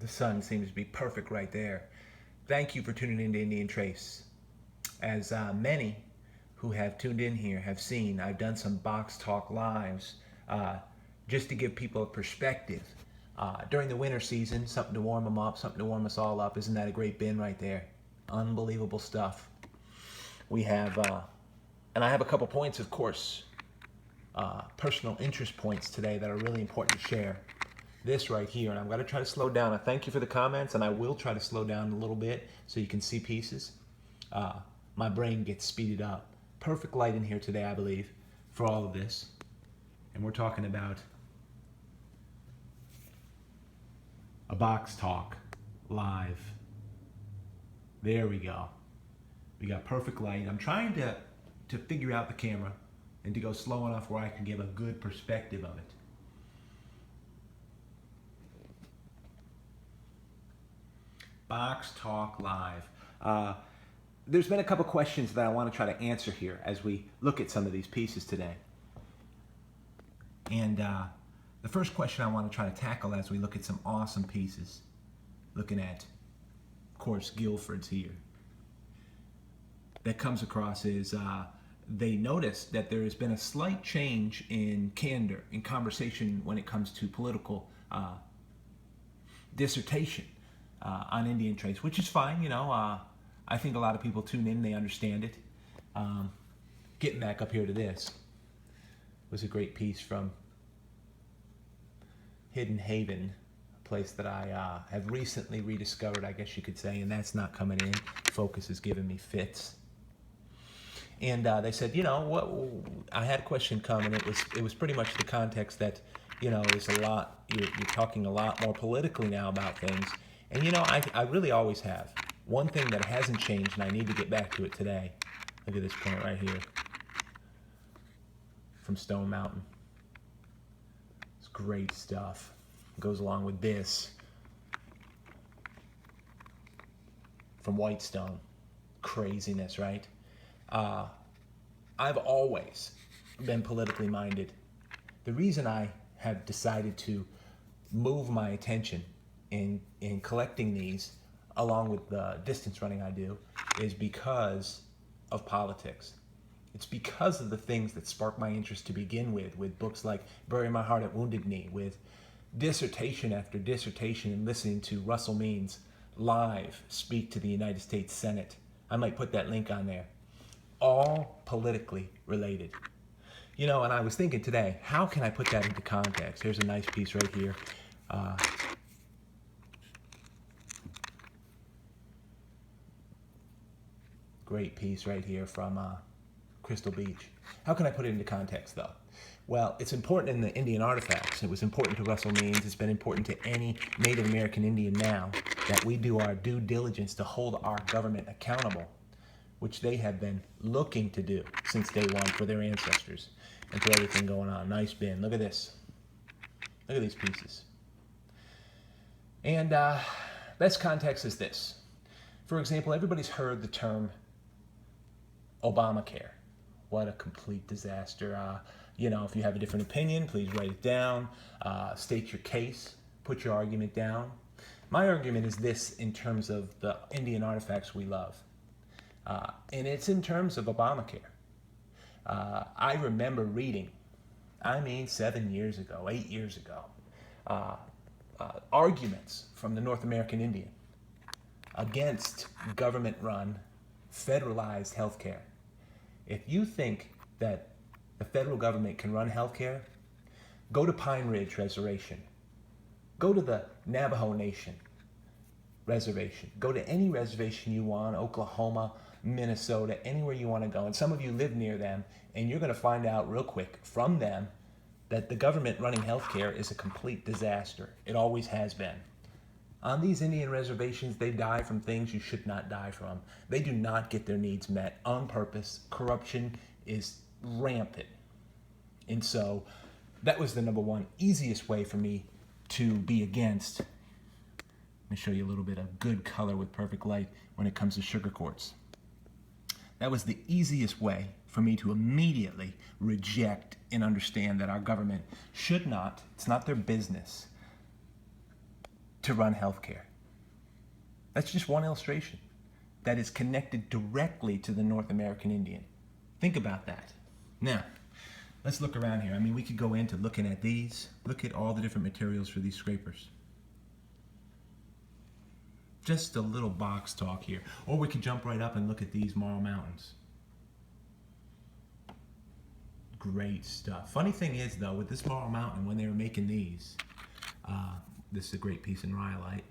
The sun seems to be perfect right there. Thank you for tuning in to Indian Trace. As many who have tuned in here have seen, I've done some box talk lives just to give people a perspective. During the winter season, something to warm them up, something to warm us all up. Isn't that a great bin right there? Unbelievable stuff. We have, and I have a couple points, of course, personal interest points today that are really important to share. This right here, and I'm going to try to slow down. I thank you for the comments, and I will try to slow down a little bit so you can see pieces. My brain gets speeded up. Perfect light in here today, I believe, for all of this. And we're talking about a box talk live. There we go. We got perfect light. I'm trying to figure out the camera and to go slow enough where I can give a good perspective of it. Box Talk Live. There's been a couple questions that I want to try to answer here as we look at some of these pieces today. And the first question I want to try to tackle as we look at some awesome pieces, looking at, of course, Guilford's here, that comes across is they notice that there has been a slight change in candor, in conversation when it comes to political dissertation on Indian Trace, which is fine, you know. I think a lot of people tune in, they understand it. Getting back up here to this was a great piece from Hidden Haven, a place that I have recently rediscovered, I guess you could say, and that's not coming in. Focus is giving me fits. And they said, you know, what? I had a question come, and it was pretty much the context that, you know, there's a lot. You're talking a lot more politically now about things, and you know, I really always have. One thing that hasn't changed, and I need to get back to it today. Look at this point right here from Stone Mountain. It's great stuff. Goes along with this from Whitestone. Craziness, right? I've always been politically minded. The reason I have decided to move my attention in collecting these, along with the distance running I do, is because of politics. It's because of the things that spark my interest to begin with books like Bury My Heart at Wounded Knee, with dissertation after dissertation, and listening to Russell Means live speak to the United States Senate. I might put that link on there. All politically related. You know, and I was thinking today, how can I put that into context? Here's a nice piece right here. Great piece right here from Crystal Beach. How can I put it into context, though? Well, it's important in the Indian artifacts. It was important to Russell Means. It's been important to any Native American Indian now that we do our due diligence to hold our government accountable, which they have been looking to do since day one for their ancestors and for everything going on. Nice bin. Look at this. Look at these pieces. And best context is this. For example, everybody's heard the term Obamacare. What a complete disaster. You know, if you have a different opinion, please write it down. State your case. Put your argument down. My argument is this in terms of the Indian artifacts we love. And it's in terms of Obamacare. I remember reading, 7 years ago, 8 years ago, arguments from the North American Indian against government-run, federalized healthcare. If you think that the federal government can run healthcare, go to Pine Ridge Reservation. Go to the Navajo Nation Reservation. Go to any reservation you want, Oklahoma, Minnesota, anywhere you want to go. And some of you live near them, and you're going to find out real quick from them that the government running healthcare is a complete disaster. It always has been. On these Indian reservations, they die from things you should not die from. They do not get their needs met on purpose. Corruption is rampant. And so that was the number one easiest way for me to be against. Let me show you a little bit of good color with perfect light when it comes to sugar quartz. That was the easiest way for me to immediately reject and understand that our government should not, it's not their business, to run healthcare. That's just one illustration that is connected directly to the North American Indian. Think about that. Now, let's look around here. I mean, we could go into looking at these. Look at all the different materials for these scrapers. Just a little box talk here. Or we could jump right up and look at these Marl Mountains. Great stuff. Funny thing is, though, with this Marl Mountain, when they were making these, this is a great piece in rhyolite.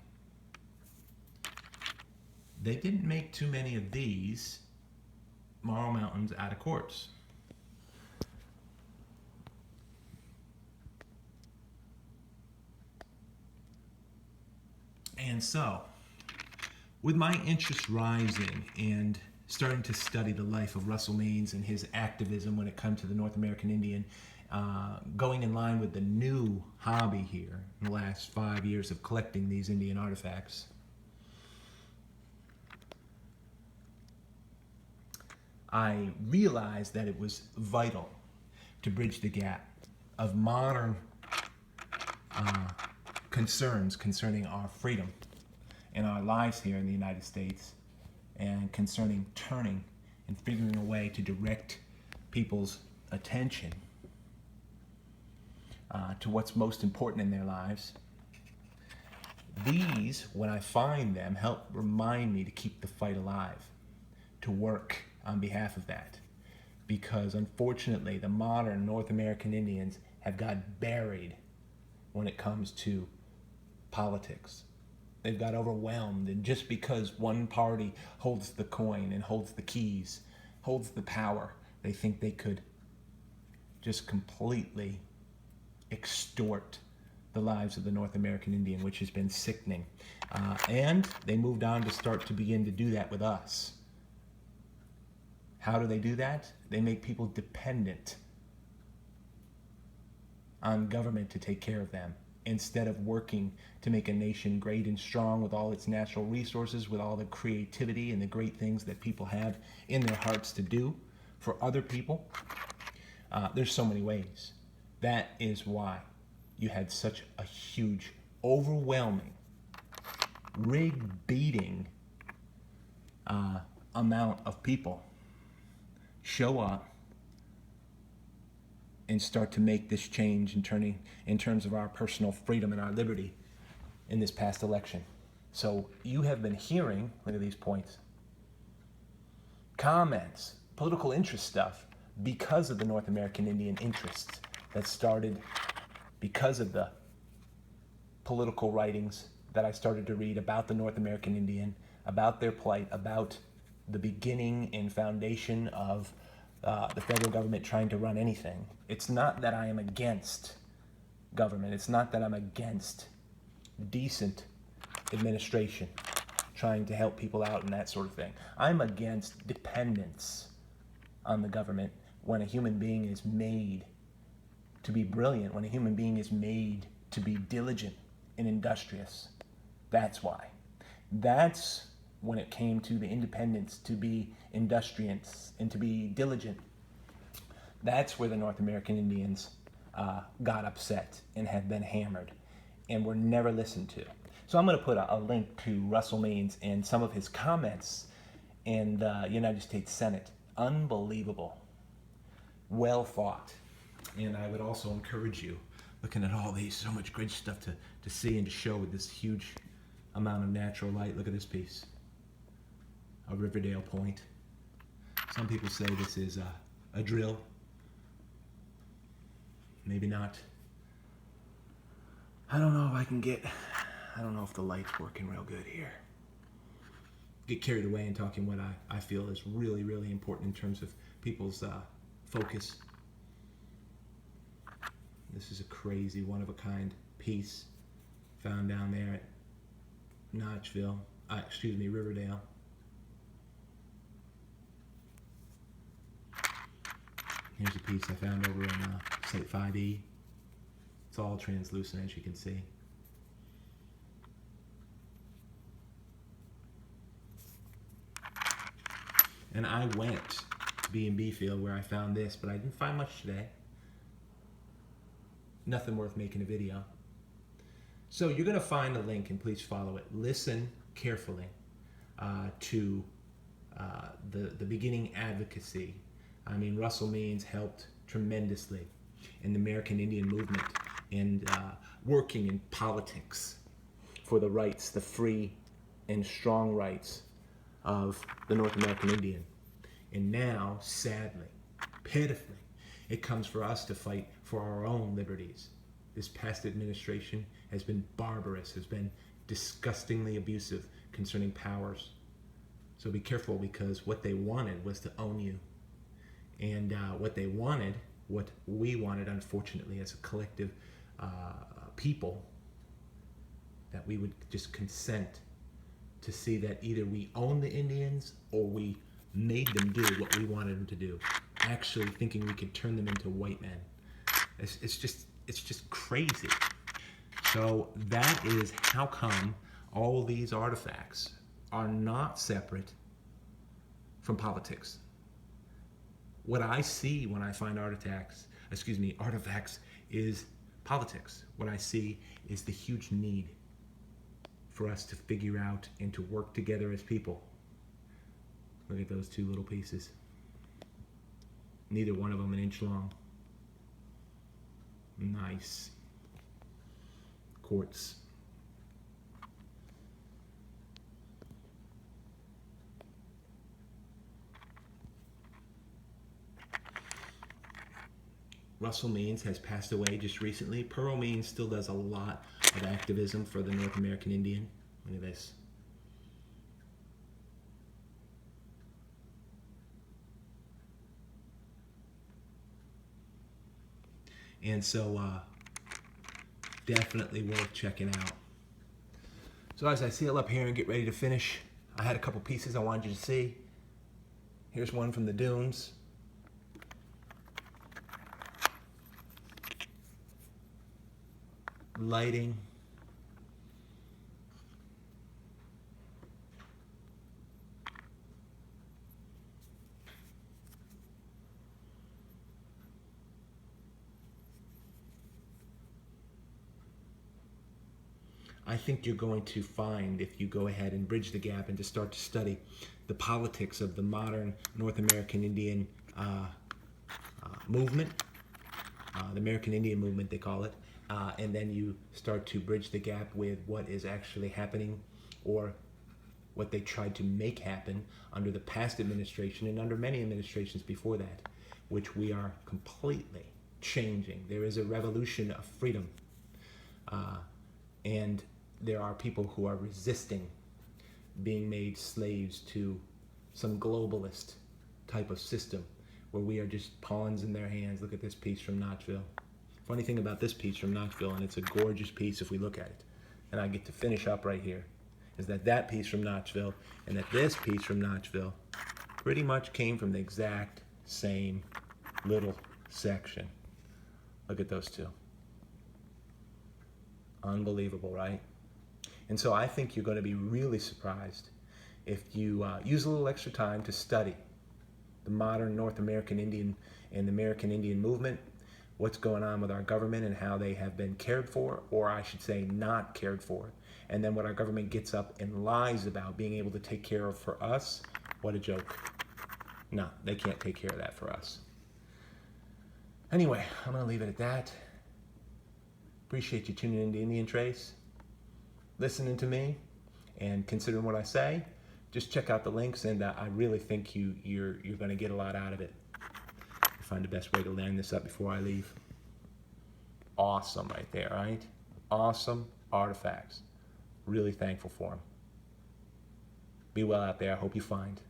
They didn't make too many of these Marl Mountains out of quartz. And so, with my interest rising and starting to study the life of Russell Means and his activism when it comes to the North American Indian, going in line with the new hobby here in the last 5 years of collecting these Indian artifacts, I realized that it was vital to bridge the gap of modern concerns concerning our freedom and our lives here in the United States, and concerning turning and figuring a way to direct people's attention to what's most important in their lives. These, when I find them, help remind me to keep the fight alive, to work on behalf of that. Because unfortunately, the modern North American Indians have got buried when it comes to politics. They've got overwhelmed, and just because one party holds the coin and holds the keys, holds the power, they think they could just completely extort the lives of the North American Indian, which has been sickening. And they moved on to begin to do that with us. How do they do that? They make people dependent on government to take care of them, instead of working to make a nation great and strong with all its natural resources, with all the creativity and the great things that people have in their hearts to do for other people. There's so many ways. That is why you had such a huge, overwhelming, rig-beating amount of people show up and start to make this change in terms of our personal freedom and our liberty in this past election. So you have been hearing, look at these points, comments, political interest stuff, because of the North American Indian interests that started because of the political writings that I started to read about the North American Indian, about their plight, about the beginning and foundation of the federal government trying to run anything. It's not that I am against government. It's not that I'm against decent administration trying to help people out and that sort of thing. I'm against dependence on the government when a human being is made to be brilliant, when a human being is made to be diligent and industrious. That's why. That's when it came to the independence to be industrious and to be diligent. That's where the North American Indians got upset and have been hammered and were never listened to. So I'm going to put a link to Russell Means and some of his comments in the United States Senate. Unbelievable. Well thought. And I would also encourage you, looking at all these, so much great stuff to see and to show with this huge amount of natural light. Look at this piece. A Riverdale point. Some people say this is a drill. Maybe not. I don't know if the light's working real good here. Get carried away in talking what I feel is really, really important in terms of people's focus. This is a crazy, one-of-a-kind piece found down there at Riverdale. Here's a piece I found over in Site 5E. It's all translucent, as you can see. And I went to B&B Field where I found this, but I didn't find much today. Nothing worth making a video. So you're going to find a link, and please follow it. Listen carefully to the beginning advocacy. I mean, Russell Means helped tremendously in the American Indian movement and working in politics for the rights, the free and strong rights of the North American Indian. And now, sadly, pitifully, it comes for us to fight for our own liberties. This past administration has been barbarous, has been disgustingly abusive concerning powers. So be careful, because what they wanted was to own you. And what we wanted, unfortunately, as a collective people, that we would just consent to see that either we own the Indians or we made them do what we wanted them to do, actually thinking we could turn them into white men. It's just crazy. So that is how come all these artifacts are not separate from politics. What I see when I find artifacts is politics. What I see is the huge need for us to figure out and to work together as people. Look at those two little pieces. Neither one of them an inch long. Nice. Quartz. Russell Means has passed away just recently. Pearl Means still does a lot of activism for the North American Indian. Look at this. And so definitely worth checking out. So as I seal up here and get ready to finish, I had a couple pieces I wanted you to see. Here's one from the dunes. Lighting. I think you're going to find, if you go ahead and bridge the gap and to start to study the politics of the modern North American Indian movement, the American Indian movement they call it, and then you start to bridge the gap with what is actually happening, or what they tried to make happen under the past administration and under many administrations before that, which we are completely changing. There is a revolution of freedom, and there are people who are resisting being made slaves to some globalist type of system where we are just pawns in their hands. Look at this piece from Knoxville. Funny thing about this piece from Knoxville, and it's a gorgeous piece if we look at it, and I get to finish up right here, is that piece from Knoxville and that this piece from Knoxville pretty much came from the exact same little section. Look at those two. Unbelievable, right? And so I think you're going to be really surprised if you use a little extra time to study the modern North American Indian and the American Indian movement, what's going on with our government and how they have been cared for, or I should say not cared for, and then what our government gets up and lies about being able to take care of for us. What a joke. No, they can't take care of that for us. Anyway, I'm going to leave it at that. Appreciate you tuning into Indian Trace, listening to me, and considering what I say. Just check out the links, and I really think you're going to get a lot out of it. Find the best way to land this up before I leave. Awesome right there, right? Awesome artifacts. Really thankful for them. Be well out there. I hope you find